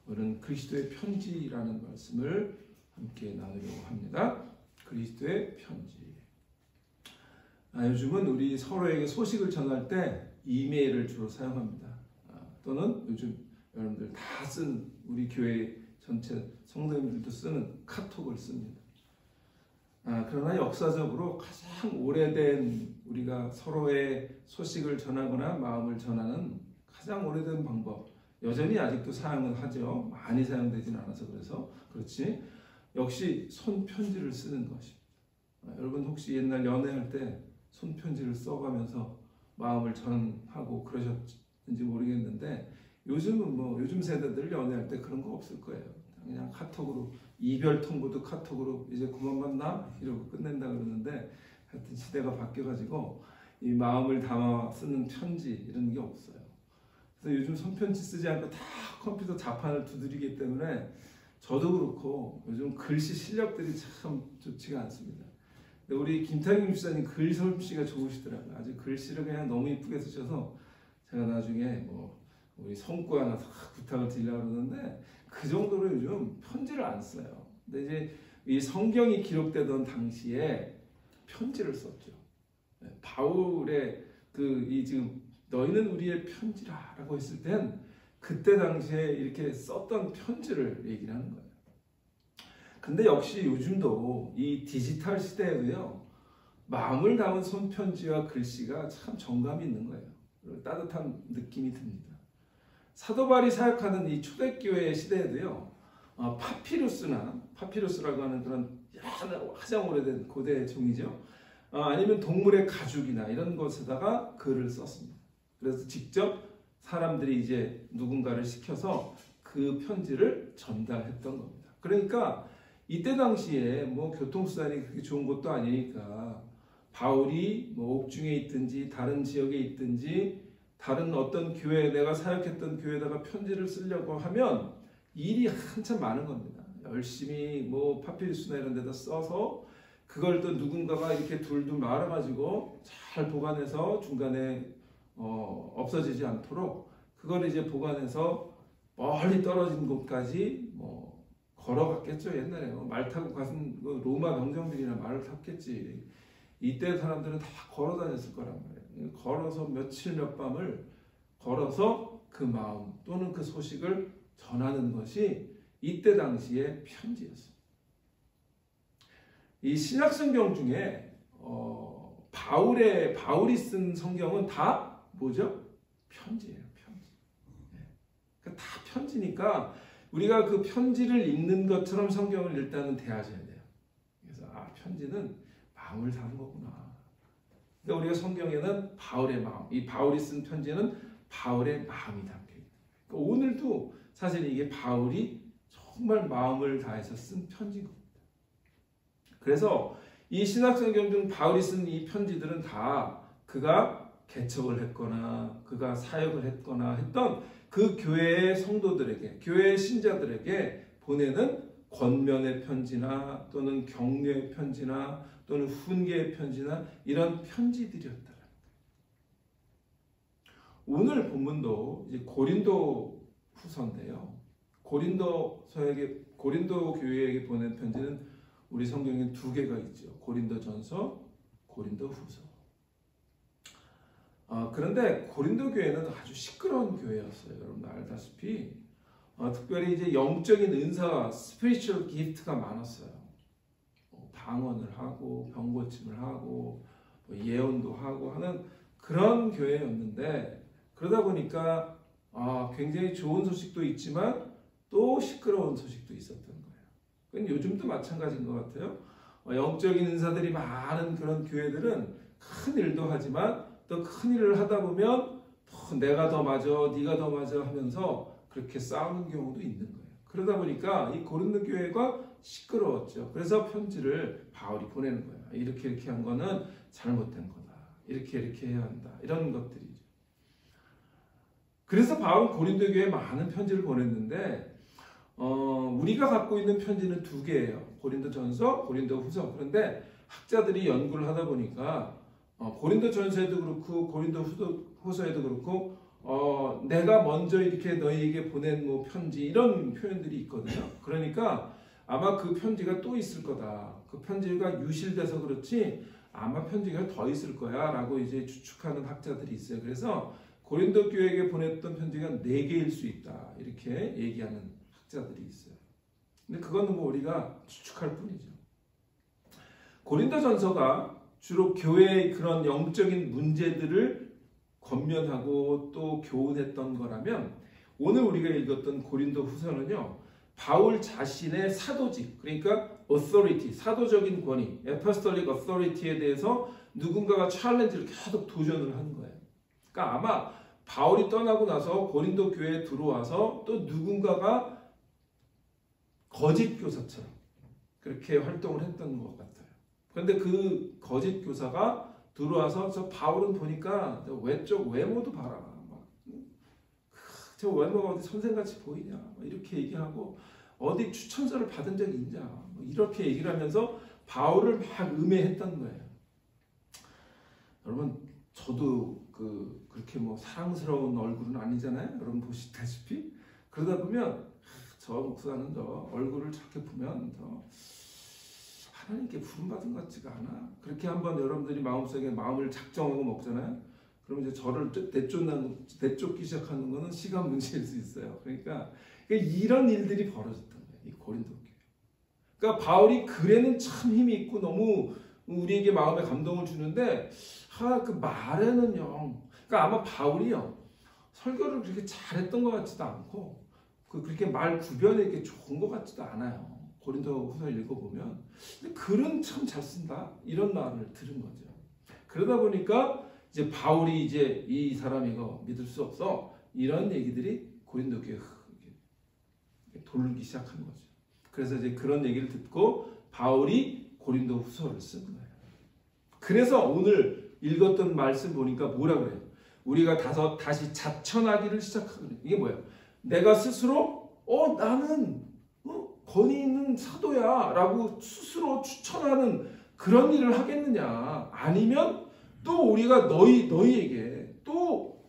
오늘은 그리스도의 편지라는 말씀을 함께 나누려고 합니다. 그리스도의 편지. 요즘은 우리 서로에게 소식을 전할 때 이메일을 주로 사용합니다. 또는 요즘 여러분들 다 쓰는, 우리 교회 전체 성도님들도 쓰는 카톡을 씁니다. 그러나 역사적으로 가장 오래된, 우리가 서로의 소식을 전하거나 마음을 전하는 가장 오래된 방법, 여전히 아직도 사용을 하죠. 많이 사용되지는 않아서 그렇지, 역시 손편지를 쓰는 것입니다. 여러분 혹시 옛날 연애할 때 손편지를 써가면서 마음을 전하고 그러셨는지 모르겠는데, 요즘은 요즘 세대들 연애할 때 그런 거 없을 거예요. 그냥 카톡으로, 이별 통보도 카톡으로 이제 그만 만나 이러고 끝낸다 그러는데, 하여튼 시대가 바뀌어가지고 이 마음을 담아 쓰는 편지 이런 게 없어요. 그래서 요즘 손편지 쓰지 않고 다 컴퓨터 자판을 두드리기 때문에 저도 그렇고 요즘 글씨 실력들이 참 좋지가 않습니다. 근데 우리 김태경 집사님 글솜씨가 좋으시더라고요. 아주 글씨를 그냥 너무 이쁘게 쓰셔서 제가 나중에 우리 성구 하나 부탁을 드리려고 그러는데, 그 정도로 요즘 편지를 안 써요. 근데 이제 이 성경이 기록되던 당시에 편지를 썼죠. 바울의 지금 너희는 우리의 편지라라고 했을 땐 그때 당시에 이렇게 썼던 편지를 얘기를 하는 거예요. 근데 역시 요즘도 이 디지털 시대에도요, 마음을 담은 손편지와 글씨가 참 정감이 있는 거예요. 따뜻한 느낌이 듭니다. 사도 바울이 사역하는 이 초대교회 시대에도요, 파피루스라고 하는 그런 가장 오래된 고대 종이죠. 아니면 동물의 가죽이나 이런 것에다가 글을 썼습니다. 그래서 직접 사람들이 이제 누군가를 시켜서 그 편지를 전달했던 겁니다. 그러니까 이때 당시에 교통수단이 그렇게 좋은 것도 아니니까 바울이 옥중에 있든지 다른 지역에 있든지 다른 어떤 교회, 내가 사역했던 교회에다가 편지를 쓰려고 하면 일이 한참 많은 겁니다. 열심히 파피루스나 이런 데다 써서 그걸 또 누군가가 이렇게 둘둘 말아가지고 잘 보관해서 중간에 없어지지 않도록 그걸 이제 보관해서 멀리 떨어진 곳까지 걸어갔겠죠. 옛날에 말 타고 가신 로마 병정들이나 말을 탔겠지. 이때 사람들은 다 걸어 다녔을 거란 말이에요. 걸어서 며칠 몇 밤을 걸어서 그 마음 또는 그 소식을 전하는 것이 이때 당시의 편지였습니다. 이 신약성경 중에 바울이 쓴 성경은 다 뭐죠? 편지예요. 편지. 그러니까 다 편지니까 우리가 그 편지를 읽는 것처럼 성경을 일단은 대하셔야 돼요. 그래서 편지는 마음을 담은 거구나. 그러니까 우리가 성경에는 바울의 마음, 이 바울이 쓴 편지는 바울의 마음이 담겨 있다. 그러니까 오늘도 사실 이게 바울이 정말 마음을 다해서 쓴 편지인 겁니다. 그래서 이 신약성경 중 바울이 쓴 이 편지들은 다 그가 개척을 했거나 그가 사역을 했거나 했던 그 교회의 성도들에게, 교회의 신자들에게 보내는 권면의 편지나 또는 격려의 편지나 또는 훈계의 편지나 이런 편지들이었다. 오늘 본문도 이제 고린도 후서인데요. 고린도 교회에게 보낸 편지는 우리 성경에 두 개가 있죠. 고린도 전서, 고린도 후서. 그런데 고린도 교회는 아주 시끄러운 교회였어요. 여러분 알다시피 특별히 이제 영적인 은사와 스피리추얼 기프트가 많았어요. 방언을 하고 병고침을 하고 예언도 하고 하는 그런 교회였는데, 그러다 보니까 굉장히 좋은 소식도 있지만 또 시끄러운 소식도 있었던 거예요. 그건 요즘도 마찬가지인 것 같아요. 영적인 은사들이 많은 그런 교회들은 큰 일도 하지만 또 큰 일을 하다 보면 또 내가 더 맞아, 네가 더 맞아 하면서 그렇게 싸우는 경우도 있는 거예요. 그러다 보니까 이 고린도 교회가 시끄러웠죠. 그래서 편지를 바울이 보내는 거예요. 이렇게 한 거는 잘못된 거다. 이렇게 해야 한다. 이런 것들이죠. 그래서 바울은 고린도 교회에 많은 편지를 보냈는데 우리가 갖고 있는 편지는 두 개예요. 고린도 전서, 고린도 후서. 그런데 학자들이 연구를 하다 보니까 고린도 전서에도 그렇고 고린도 후서에도 그렇고 내가 먼저 이렇게 너희에게 보낸 뭐 편지 이런 표현들이 있거든요. 그러니까 아마 그 편지가 또 있을 거다. 그 편지가 유실돼서 그렇지 아마 편지가 더 있을 거야 라고 이제 추측하는 학자들이 있어요. 그래서 고린도 교회에게 보냈던 편지가 4개일 수 있다. 이렇게 얘기하는 학자들이 있어요. 근데 그거는 뭐 우리가 추측할 뿐이죠. 고린도전서가 주로 교회의 그런 영적인 문제들을 권면하고 또 교훈했던 거라면 오늘 우리가 읽었던 고린도후서는요. 바울 자신의 사도직, 그러니까 authority, 사도적인 권위, apostolic authority에 대해서 누군가가 챌린지를 계속 도전을 하는 거예요. 그러니까 아마 바울이 떠나고 나서 고린도 교회에 들어와서 또 누군가가 거짓 교사처럼 그렇게 활동을 했던 것 같아요. 그런데 그 거짓 교사가 들어와서 저 바울은 보니까 외적 외모도 봐라. 저 외모가 어디 선생같이 보이냐. 이렇게 얘기하고 어디 추천서를 받은 적이 있냐. 이렇게 얘기를 하면서 바울을 막 음해했던 거예요. 여러분 저도 그렇게 뭐 사랑스러운 얼굴은 아니잖아요. 여러분 보시다시피. 그러다 보면 저 목사는 저 얼굴을 저렇게 보면 하나님께 부름받은 것 같지가 않아. 그렇게 한번 여러분들이 마음속에 마음을 작정하고 먹잖아요. 그럼 이제 저를 내쫓기 시작하는 거는 시간 문제일 수 있어요. 그러니까 이런 일들이 벌어졌던 거예요. 이 고린도 교회. 그러니까 바울이 글에는 참 힘이 있고 너무 우리에게 마음에 감동을 주는데 그 말에는요. 그러니까 아마 바울이요. 설교를 그렇게 잘했던 것 같지도 않고 그렇게 말 구별이 이렇게 좋은 것 같지도 않아요. 고린도후서 읽어보면 근데 글은 참 잘 쓴다 이런 말을 들은 거죠. 그러다 보니까 이제 바울이 이제 이 사람 이거 믿을 수 없어 이런 얘기들이 고린도 교회에 돌기 시작한 거죠. 그래서 이제 그런 얘기를 듣고 바울이 고린도후서를 쓴 거예요. 그래서 오늘 읽었던 말씀 보니까 뭐라 그래요? 우리가 다시 자천하기를 시작하거든요. 이게 뭐예요? 내가 스스로 나는 권위 있는 사도야 라고 스스로 추천하는 그런 일을 하겠느냐. 아니면 또 우리가 너희에게 또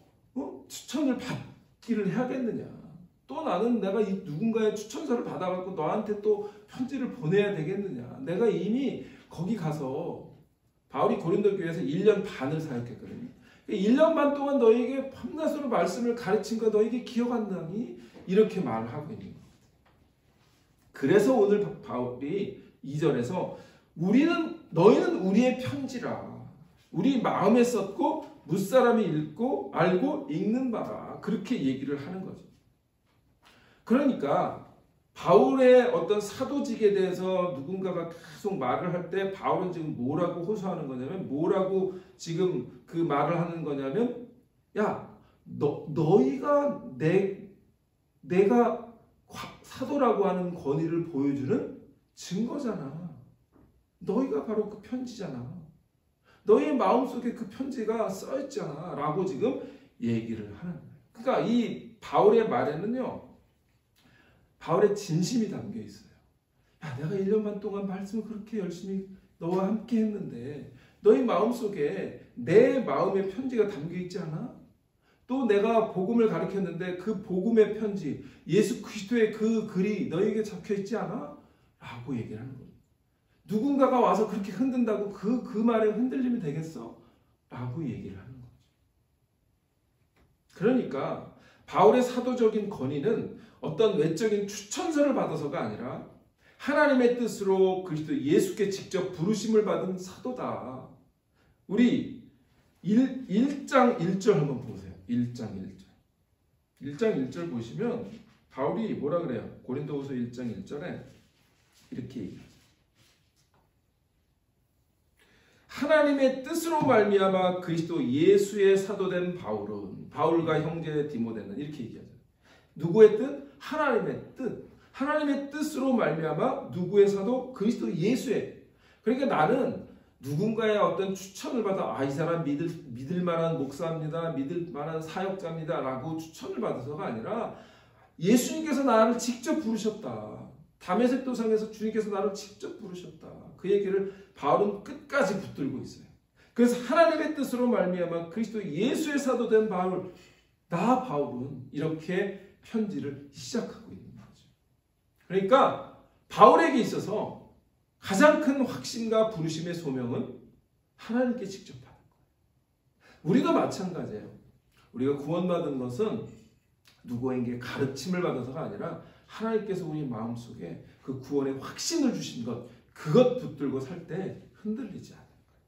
추천을 받기를 해야겠느냐. 또 나는 내가 이 누군가의 추천서를 받아갖고 너한테 또 편지를 보내야 되겠느냐. 내가 이미 거기 가서 바울이 고린도 교회에서 1년 반을 사역했거든요. 1년 반 동안 너희에게 밤낮으로 말씀을 가르친 거 너희에게 기억 안 나니? 이렇게 말을 하고 있는 거예요. 그래서 오늘 바울이 2절에서 너희는 우리의 편지라. 우리 마음에 썼고 무사람이 읽고 알고 읽는 바라. 그렇게 얘기를 하는 거죠. 그러니까 바울의 어떤 사도직에 대해서 누군가가 계속 말을 할 때 바울은 지금 뭐라고 호소하는 거냐면 뭐라고 지금 그 말을 하는 거냐면 야 너희가 내가 사도라고 하는 권위를 보여주는 증거잖아. 너희가 바로 그 편지잖아. 너희의 마음속에 그 편지가 써있잖아 라고 지금 얘기를 하는 거예요. 그러니까 이 바울의 말에는요. 바울의 진심이 담겨 있어요. 야, 내가 1년 반 동안 말씀을 그렇게 열심히 너와 함께 했는데 너희 마음속에 내 마음의 편지가 담겨 있지 않아? 또 내가 복음을 가르쳤는데 그 복음의 편지, 예수 그리스도의 그 글이 너희에게 적혀 있지 않아? 라고 얘기를 하는 거예요. 누군가가 와서 그렇게 흔든다고 그 말에 흔들리면 되겠어? 라고 얘기를 하는 거죠. 그러니까 바울의 사도적인 권위는 어떤 외적인 추천서를 받아서가 아니라 하나님의 뜻으로 그리스도 예수께 직접 부르심을 받은 사도다. 우리 1장 1절 한번 보세요. 1장 1절. 1장 1절 보시면 바울이 뭐라 그래요? 고린도후서 1장 1절에 이렇게 얘기해요. 하나님의 뜻으로 말미암아 그리스도 예수의 사도된 바울은 바울과 형제 디모데는 이렇게 얘기하죠. 누구의 뜻? 하나님의 뜻. 하나님의 뜻으로 말미암아 누구의 사도? 그리스도 예수의. 그러니까 나는 누군가의 어떤 추천을 받아 이 사람 믿을 만한 목사입니다. 믿을 만한 사역자입니다. 라고 추천을 받아서가 아니라 예수님께서 나를 직접 부르셨다. 다메섹 도상에서 주님께서 나를 직접 부르셨다. 그 얘기를 바울은 끝까지 붙들고 있어요. 그래서 하나님의 뜻으로 말미암아 그리스도 예수의 사도된 바울 나 바울은 이렇게 편지를 시작하고 있는 거죠. 그러니까 바울에게 있어서 가장 큰 확신과 부르심의 소명은 하나님께 직접 받은 거예요. 우리도 마찬가지예요. 우리가 구원받은 것은 누구에게 가르침을 받아서가 아니라 하나님께서 우리 마음속에 그 구원의 확신을 주신 것, 그것 붙들고 살 때 흔들리지 않는 거예요.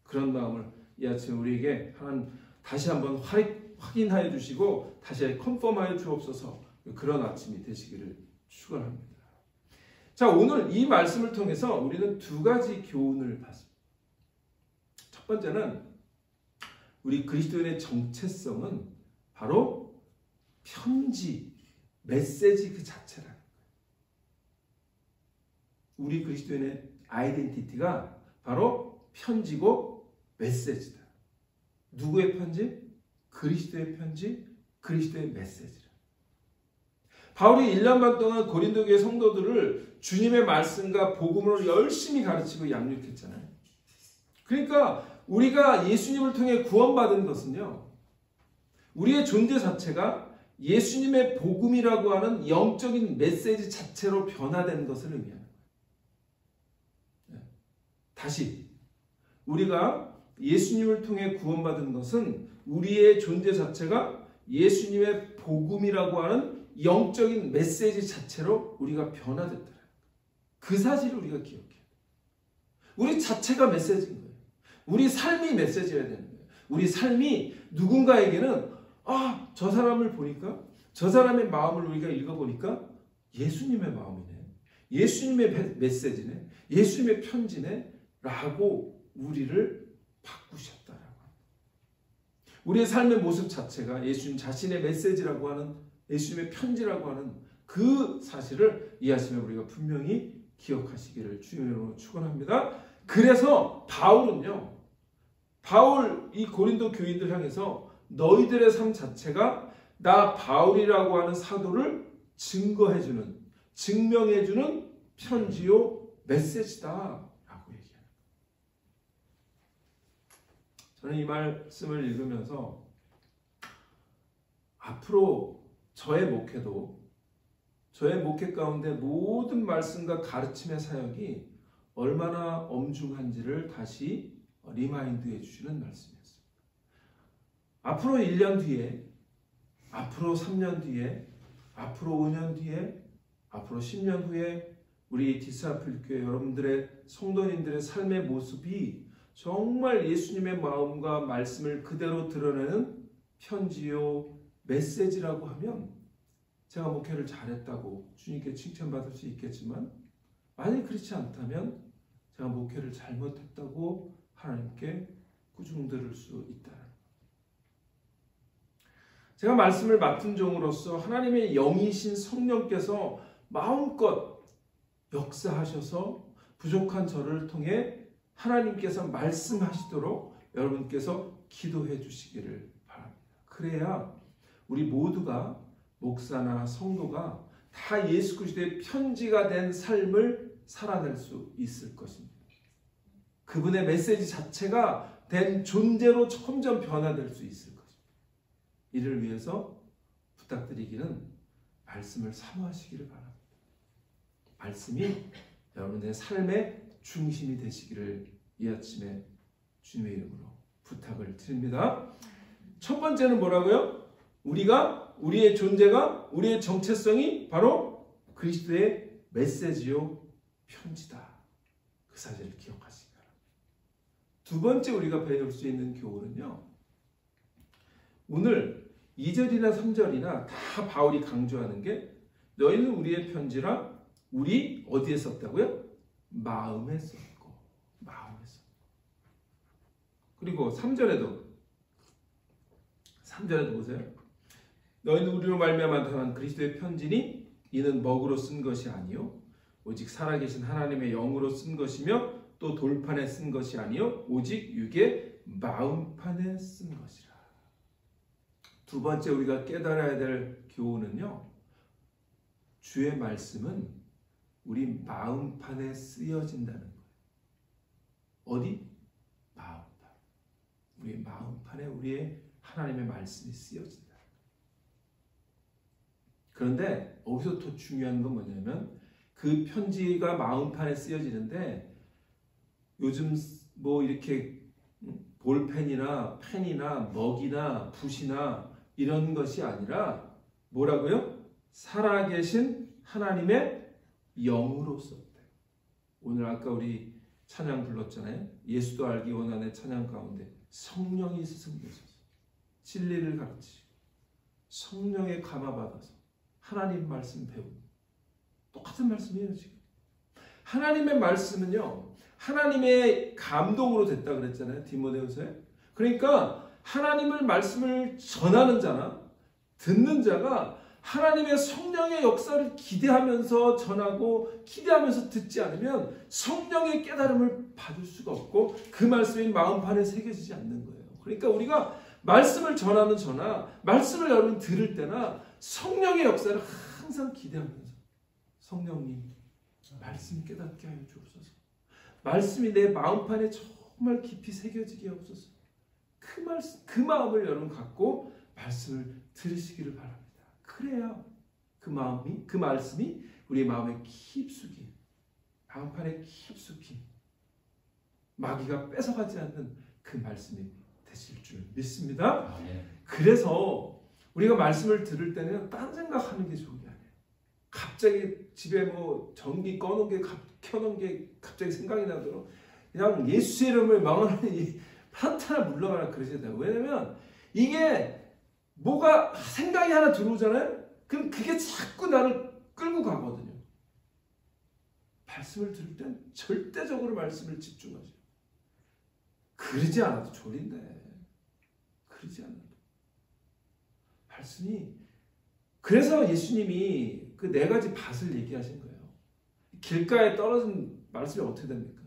그런 마음을 이 아침에 우리에게 하나님 다시 한번 확인하여 주시고 다시 컨펌하여 주옵소서. 그런 아침이 되시기를 축원합니다. 자, 오늘 이 말씀을 통해서 우리는 두 가지 교훈을 받습니다. 첫 번째는 우리 그리스도인의 정체성은 바로 편지, 메시지 그 자체라는 거예요. 우리 그리스도인의 아이덴티티가 바로 편지고 메시지다. 누구의 편지? 그리스도의 편지, 그리스도의 메시지라. 바울이 1년 반 동안 고린도 교회 성도들을 주님의 말씀과 복음으로 열심히 가르치고 양육했잖아요. 그러니까 우리가 예수님을 통해 구원받은 것은요, 우리의 존재 자체가 예수님의 복음이라고 하는 영적인 메시지 자체로 변화된 것을 의미하는 거예요. 다시 우리가 예수님을 통해 구원받은 것은 우리의 존재 자체가 예수님의 복음이라고 하는 영적인 메시지 자체로 우리가 변화됐다. 그 사실을 우리가 기억해야 돼요. 우리 자체가 메시지인 거예요. 우리 삶이 메시지여야 되는 거예요. 우리 삶이 누군가에게는 저 사람을 보니까, 저 사람의 마음을 우리가 읽어보니까 예수님의 마음이네, 예수님의 메시지네, 예수님의 편지네 라고 우리를 바꾸셨다라고. 우리의 삶의 모습 자체가 예수님 자신의 메시지라고 하는, 예수님의 편지라고 하는 그 사실을 이 아침에 우리가 분명히 기억하시기를 주님으로 축원합니다. 그래서 바울은요, 이 고린도 교인들 향해서 너희들의 삶 자체가 나 바울이라고 하는 사도를 증거해주는, 증명해주는 편지요 메시지다 라고 얘기합니다. 저는 이 말씀을 읽으면서 앞으로 저의 목회도, 저의 목회 가운데 모든 말씀과 가르침의 사역이 얼마나 엄중한지를 다시 리마인드해 주시는 말씀이었습니다. 앞으로 1년 뒤에, 앞으로 3년 뒤에, 앞으로 5년 뒤에, 앞으로 10년 후에 우리 디스아플 교회 여러분들의 성도님들의 삶의 모습이 정말 예수님의 마음과 말씀을 그대로 드러내는 편지요 메시지라고 하면 제가 목회를 잘했다고 주님께 칭찬받을 수 있겠지만, 만약 그렇지 않다면 제가 목회를 잘못했다고 하나님께 꾸중 들을 수 있다. 제가 말씀을 맡은 종으로서 하나님의 영이신 성령께서 마음껏 역사하셔서 부족한 저를 통해 하나님께서 말씀하시도록 여러분께서 기도해 주시기를 바랍니다. 그래야 우리 모두가, 목사나 성도가 다 예수 그리스도의 편지가 된 삶을 살아낼 수 있을 것입니다. 그분의 메시지 자체가 된 존재로 점점 변화될 수 있을 것입니다. 이를 위해서 부탁드리기는 말씀을 사모하시기를 바랍니다. 말씀이 여러분의 삶의 중심이 되시기를 이 아침에 주님의 이름으로 부탁을 드립니다. 첫 번째는 뭐라고요? 우리의 존재가, 우리의 정체성이 바로 그리스도의 메시지요 편지다. 그 사실을 기억하시기 바랍니다. 두 번째 우리가 배울 수 있는 교훈은요, 오늘 2절이나 3절이나 다 바울이 강조하는 게, 너희는 우리의 편지라 우리 어디에 썼다고요? 마음에 썼고, 마음에 썼고. 그리고 3절에도 보세요. 너희는 우리로 말미암아 나타난 그리스도의 편지니 이는 먹으로 쓴 것이 아니요 오직 살아계신 하나님의 영으로 쓴 것이며 또 돌판에 쓴 것이 아니요 오직 육의 마음판에 쓴 것이라. 두 번째 우리가 깨달아야 될 교훈은요, 주의 말씀은 우리 마음판에 쓰여진다는 거예요. 어디? 마음판. 우리 마음판에 우리의 하나님의 말씀이 쓰여진다. 그런데 여기서 더 중요한 건 뭐냐면 그 편지가 마음판에 쓰여지는데 요즘 뭐 이렇게 볼펜이나 펜이나 먹이나 붓이나 이런 것이 아니라 뭐라고요? 살아계신 하나님의 영으로 썼대. 오늘 아까 우리 찬양 불렀잖아요. 예수도 알기 원하는 찬양 가운데 성령이 스승되셔서 진리를 가르치시고 성령의 감화받아서 하나님 말씀 배우고 똑같은 말씀이에요. 지금 하나님의 말씀은요 하나님의 감동으로 됐다 그랬잖아요. 디모데후서에. 그러니까 하나님의 말씀을 전하는 자나 듣는 자가 하나님의 성령의 역사를 기대하면서 전하고 기대하면서 듣지 않으면 성령의 깨달음을 받을 수가 없고 그 말씀이 마음판에 새겨지지 않는 거예요. 그러니까 우리가 말씀을 전하는 저나 말씀을 여러분 들을 때나 성령의 역사를 항상 기대하면서 성령님 말씀 깨닫게 하여 주옵소서. 말씀이 내 마음판에 정말 깊이 새겨지게 하옵소서. 그 말씀, 그 마음을 여러분 갖고 말씀을 들으시기를 바랍니다. 그래야 그 마음이, 그 말씀이 우리 마음에 깊숙이, 마음판에 깊숙이 마귀가 뺏어가지 않는 그 말씀이 되실 줄 믿습니다. 그래서 우리가 말씀을 들을 때는 딴 생각하는 게 좋은 게 아니에요. 갑자기 집에 뭐 전기 꺼놓은 게 켜놓은 게 갑자기 생각이 나도록 그냥 예수 이름을 망하는 이 판타나 물러가라 그러셔야 돼요. 왜냐면 이게 뭐가 생각이 하나 들어오잖아요. 그럼 그게 자꾸 나를 끌고 가거든요. 말씀을 들을 땐 절대적으로 말씀을 집중하세요. 그러지 않아도 졸린데. 그러지 않아도. 말씀이 그래서 예수님이 그 네 가지 밭을 얘기하신 거예요. 길가에 떨어진 말씀이 어떻게 됩니까?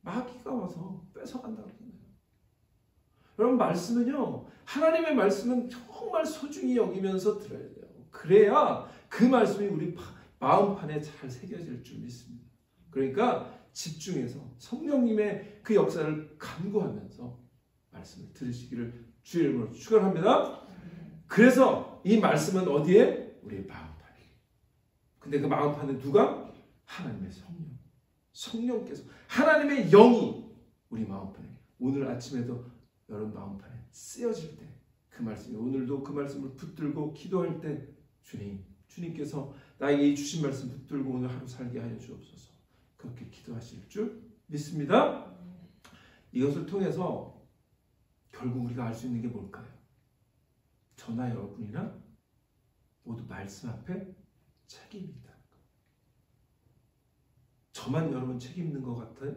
마귀가 와서 뺏어간다고 하잖아요. 여러분 말씀은요. 하나님의 말씀은 정말 소중히 여기면서 들어야 돼요. 그래야 그 말씀이 우리 마음판에 잘 새겨질 줄 믿습니다. 그러니까 집중해서 성령님의 그 역사를 간구하면서 말씀을 들으시기를 주의 이름으로 축원합니다. 그래서 이 말씀은 어디에? 우리의 마음판에. 근데 그 마음판은 누가? 하나님의 성령. 성령께서 하나님의 영이 우리 마음판에 오늘 아침에도 여러분 마음판에 쓰여질 때 그 말씀이 오늘도 그 말씀을 붙들고 기도할 때 주님께서 나에게 주신 말씀 붙들고 오늘 하루 살게 하여 주옵소서. 그렇게 기도하실 줄 믿습니다. 이것을 통해서 결국 우리가 알 수 있는 게 뭘까요? 저나 여러분이나 모두 말씀 앞에 책임이 있다는 것. 저만 여러분 책임 있는 것 같아요?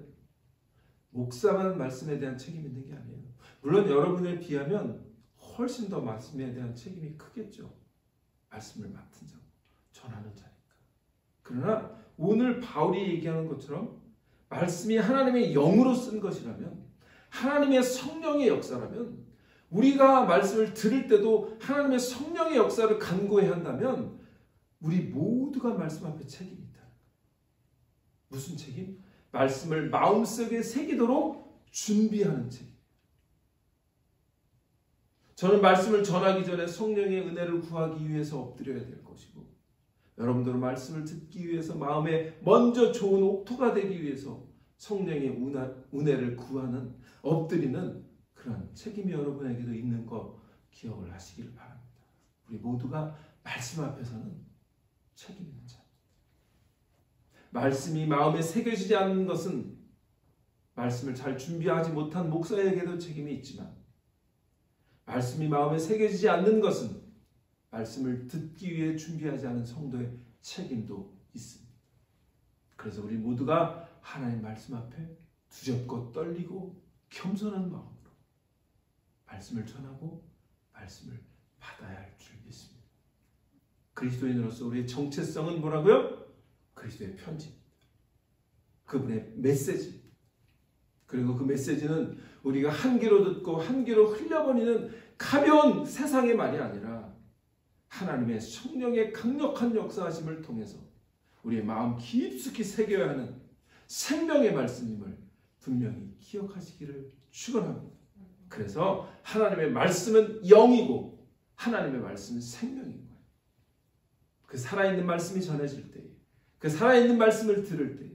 목사만 말씀에 대한 책임이 있는 게 아니에요. 물론 여러분에 비하면 훨씬 더 말씀에 대한 책임이 크겠죠. 말씀을 맡은 자, 전하는 자니까. 그러나 오늘 바울이 얘기하는 것처럼 말씀이 하나님의 영으로 쓴 것이라면 하나님의 성령의 역사라면 우리가 말씀을 들을 때도 하나님의 성령의 역사를 간구해야 한다면 우리 모두가 말씀 앞에 책임이 있다는 거예요. 무슨 책임? 말씀을 마음속에 새기도록 준비하는 책임. 저는 말씀을 전하기 전에 성령의 은혜를 구하기 위해서 엎드려야 될 것이고 여러분들은 말씀을 듣기 위해서 마음에 먼저 좋은 옥토가 되기 위해서 성령의 은혜를 구하는 엎드리는 그런 책임이 여러분에게도 있는 거 기억을 하시기를 바랍니다. 우리 모두가 말씀 앞에서는 책임 있는 자. 말씀이 마음에 새겨지지 않는 것은 말씀을 잘 준비하지 못한 목사에게도 책임이 있지만 말씀이 마음에 새겨지지 않는 것은 말씀을 듣기 위해 준비하지 않은 성도의 책임도 있습니다. 그래서 우리 모두가 하나님 말씀 앞에 두렵고 떨리고 겸손한 마음으로 말씀을 전하고 말씀을 받아야 할 줄 믿습니다. 그리스도인으로서 우리의 정체성은 뭐라고요? 그리스도의 편지입니다. 그분의 메시지. 그리고 그 메시지는 우리가 한 귀로 듣고 한 귀로 흘려버리는 가벼운 세상의 말이 아니라 하나님의 성령의 강력한 역사하심을 통해서 우리의 마음 깊숙이 새겨야 하는 생명의 말씀임을 분명히 기억하시기를 축원합니다. 그래서 하나님의 말씀은 영이고 하나님의 말씀은 생명인 거예요. 그 살아있는 말씀이 전해질 때에, 그 살아있는 말씀을 들을 때에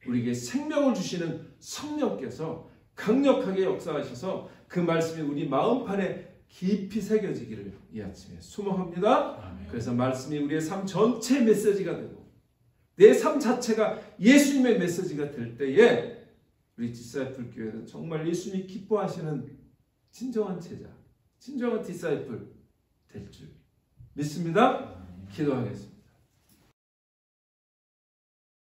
우리에게 생명을 주시는 성령께서 강력하게 역사하셔서 그 말씀이 우리 마음판에 깊이 새겨지기를 이 아침에 소망합니다. 그래서 말씀이 우리의 삶 전체의 메시지가 되고 내 삶 자체가 예수님의 메시지가 될 때에 우리 디사이플 교회는 정말 예수님이 기뻐하시는 진정한 제자, 진정한 디사이플 될 줄 믿습니다. 기도하겠습니다.